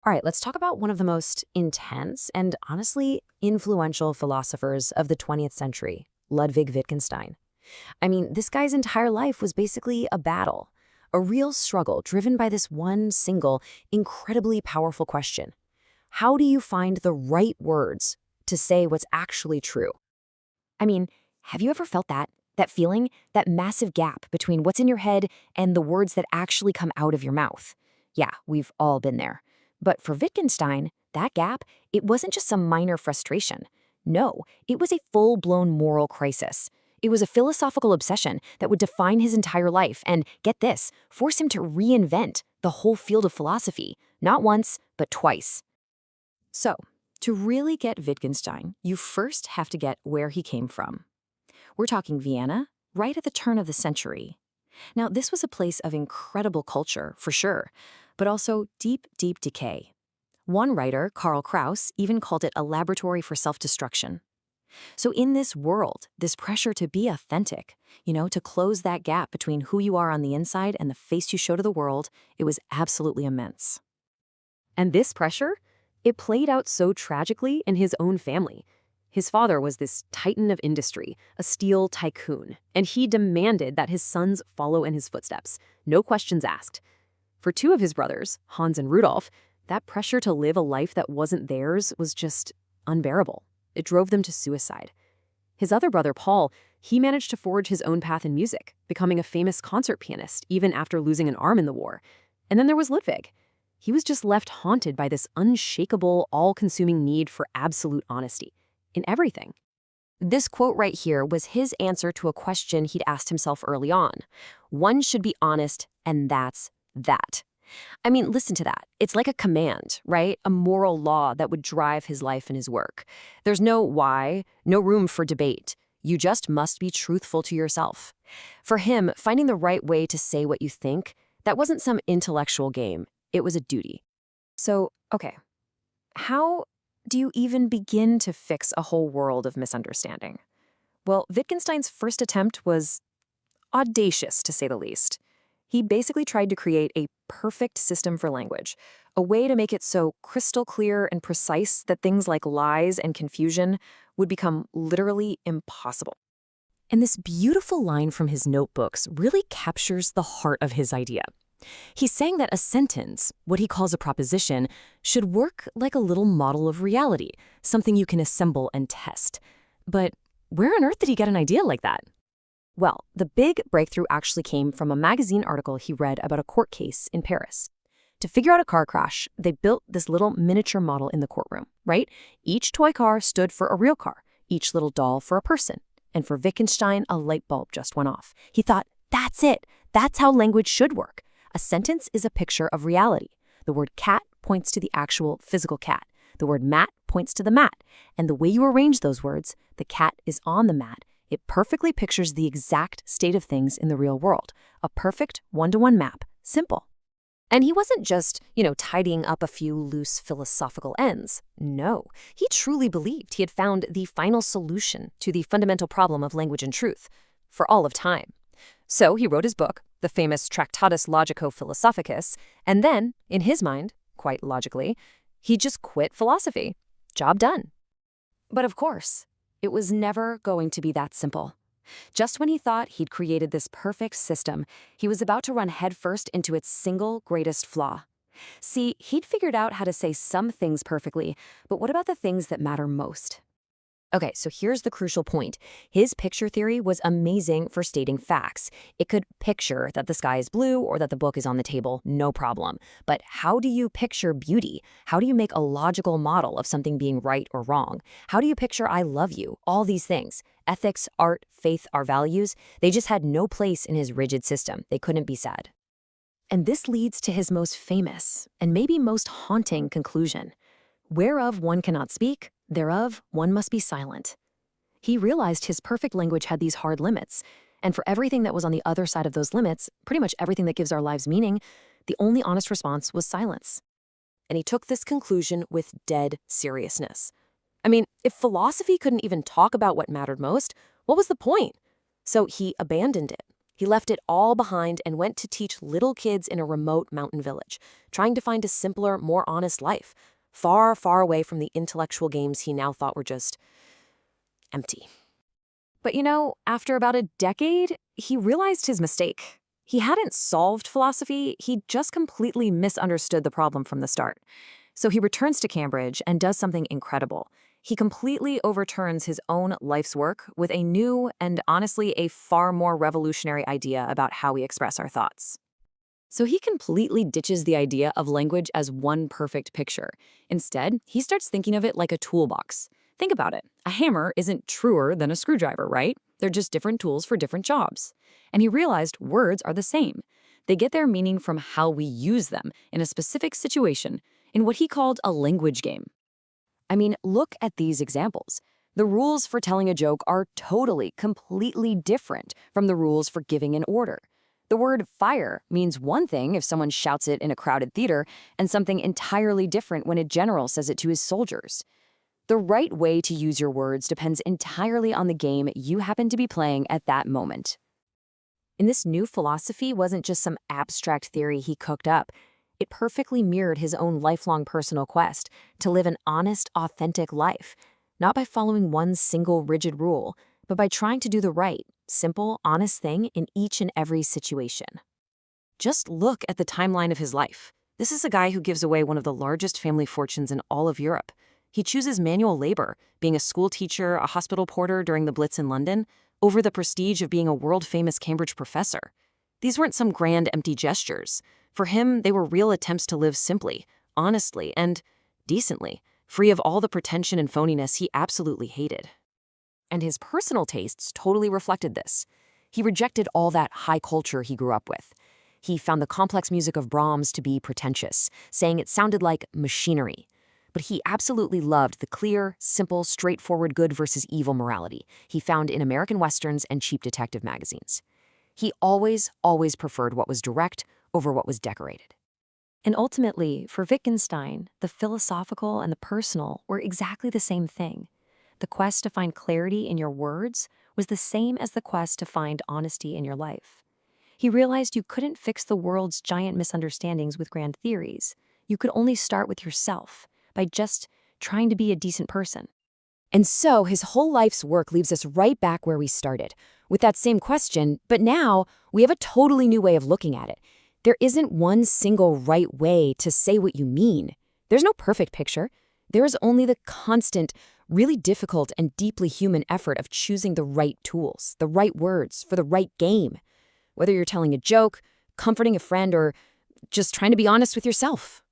All right, let's talk about one of the most intense and honestly influential philosophers of the 20th century, Ludwig Wittgenstein. I mean, this guy's entire life was basically a battle, a real struggle driven by this one single, incredibly powerful question. How do you find the right words to say what's actually true? I mean, have you ever felt that? That feeling? That massive gap between what's in your head and the words that actually come out of your mouth? Yeah, we've all been there. But for Wittgenstein, that gap, it wasn't just some minor frustration. No, it was a full-blown moral crisis. It was a philosophical obsession that would define his entire life and, get this, force him to reinvent the whole field of philosophy, not once, but twice. So, to really get Wittgenstein, you first have to get where he came from. We're talking Vienna, right at the turn of the century. Now, this was a place of incredible culture, for sure, but also deep, deep decay. One writer, Karl Kraus, even called it a laboratory for self-destruction. So in this world, this pressure to be authentic, to close that gap between who you are on the inside and the face you show to the world, it was absolutely immense. And this pressure, it played out so tragically in his own family. His father was this titan of industry, a steel tycoon, and he demanded that his sons follow in his footsteps, no questions asked. For two of his brothers, Hans and Rudolf, that pressure to live a life that wasn't theirs was just unbearable. It drove them to suicide. His other brother, Paul, he managed to forge his own path in music, becoming a famous concert pianist even after losing an arm in the war. And then there was Ludwig. He was just left haunted by this unshakable, all-consuming need for absolute honesty in everything. This quote right here was his answer to a question he'd asked himself early on. One should be honest, and that's that. I mean, listen to that. It's like a command, right? A moral law that would drive his life and his work. There's no why, no room for debate. You just must be truthful to yourself. For him, finding the right way to say what you think, that wasn't some intellectual game. It was a duty. So, okay, how do you even begin to fix a whole world of misunderstanding? Well, Wittgenstein's first attempt was audacious, to say the least. He basically tried to create a perfect system for language, a way to make it so crystal clear and precise that things like lies and confusion would become literally impossible. And this beautiful line from his notebooks really captures the heart of his idea. He's saying that a sentence, what he calls a proposition, should work like a little model of reality, something you can assemble and test. But where on earth did he get an idea like that? Well, the big breakthrough actually came from a magazine article he read about a court case in Paris. To figure out a car crash, they built this little miniature model in the courtroom, right? Each toy car stood for a real car, each little doll for a person. And for Wittgenstein, a light bulb just went off. He thought, that's it. That's how language should work. A sentence is a picture of reality. The word cat points to the actual physical cat. The word mat points to the mat. And the way you arrange those words, the cat is on the mat. It perfectly pictures the exact state of things in the real world. A perfect one-to-one map. Simple. And he wasn't just, tidying up a few loose philosophical ends. No, he truly believed he had found the final solution to the fundamental problem of language and truth for all of time. So he wrote his book, the famous Tractatus Logico-Philosophicus, and then, in his mind, quite logically, he just quit philosophy. Job done. But of course, it was never going to be that simple. Just when he thought he'd created this perfect system, he was about to run headfirst into its single greatest flaw. See, he'd figured out how to say some things perfectly, but what about the things that matter most? Okay, so here's the crucial point. His picture theory was amazing for stating facts. It could picture that the sky is blue or that the book is on the table, no problem. But how do you picture beauty? How do you make a logical model of something being right or wrong? How do you picture I love you? All these things. Ethics, art, faith, our values, they just had no place in his rigid system. They couldn't be said. And this leads to his most famous and maybe most haunting conclusion. Whereof one cannot speak, thereof one must be silent. He realized his perfect language had these hard limits, and for everything that was on the other side of those limits, pretty much everything that gives our lives meaning, the only honest response was silence. And he took this conclusion with dead seriousness. I mean, if philosophy couldn't even talk about what mattered most, what was the point? So he abandoned it. He left it all behind and went to teach little kids in a remote mountain village, trying to find a simpler, more honest life, far, far away from the intellectual games he now thought were just empty. But after about a decade, he realized his mistake. He hadn't solved philosophy, he just completely misunderstood the problem from the start. So he returns to Cambridge and does something incredible. He completely overturns his own life's work with a new and honestly a far more revolutionary idea about how we express our thoughts. So he completely ditches the idea of language as one perfect picture. Instead, he starts thinking of it like a toolbox. Think about it. A hammer isn't truer than a screwdriver, right? They're just different tools for different jobs. And he realized words are the same. They get their meaning from how we use them in a specific situation, in what he called a language game. I mean, look at these examples. The rules for telling a joke are totally, completely different from the rules for giving an order. The word fire means one thing if someone shouts it in a crowded theater, and something entirely different when a general says it to his soldiers. The right way to use your words depends entirely on the game you happen to be playing at that moment. And this new philosophy wasn't just some abstract theory he cooked up. It perfectly mirrored his own lifelong personal quest to live an honest, authentic life, not by following one single rigid rule, but by trying to do the right, simple, honest thing in each and every situation. Just look at the timeline of his life. This is a guy who gives away one of the largest family fortunes in all of Europe. He chooses manual labor, being a school teacher, a hospital porter during the Blitz in London, over the prestige of being a world-famous Cambridge professor. These weren't some grand, empty gestures. For him, they were real attempts to live simply, honestly, and decently, free of all the pretension and phoniness he absolutely hated. And his personal tastes totally reflected this. He rejected all that high culture he grew up with. He found the complex music of Brahms to be pretentious, saying it sounded like machinery. But he absolutely loved the clear, simple, straightforward good versus evil morality he found in American westerns and cheap detective magazines. He always preferred what was direct over what was decorated. And ultimately, for Wittgenstein, the philosophical and the personal were exactly the same thing. The quest to find clarity in your words was the same as the quest to find honesty in your life. He realized you couldn't fix the world's giant misunderstandings with grand theories. You could only start with yourself, by just trying to be a decent person. And so his whole life's work leaves us right back where we started, with that same question, but now we have a totally new way of looking at it. There isn't one single right way to say what you mean. There's no perfect picture. There is only the constant, really difficult and deeply human effort of choosing the right tools, the right words for the right game. Whether you're telling a joke, comforting a friend, or just trying to be honest with yourself.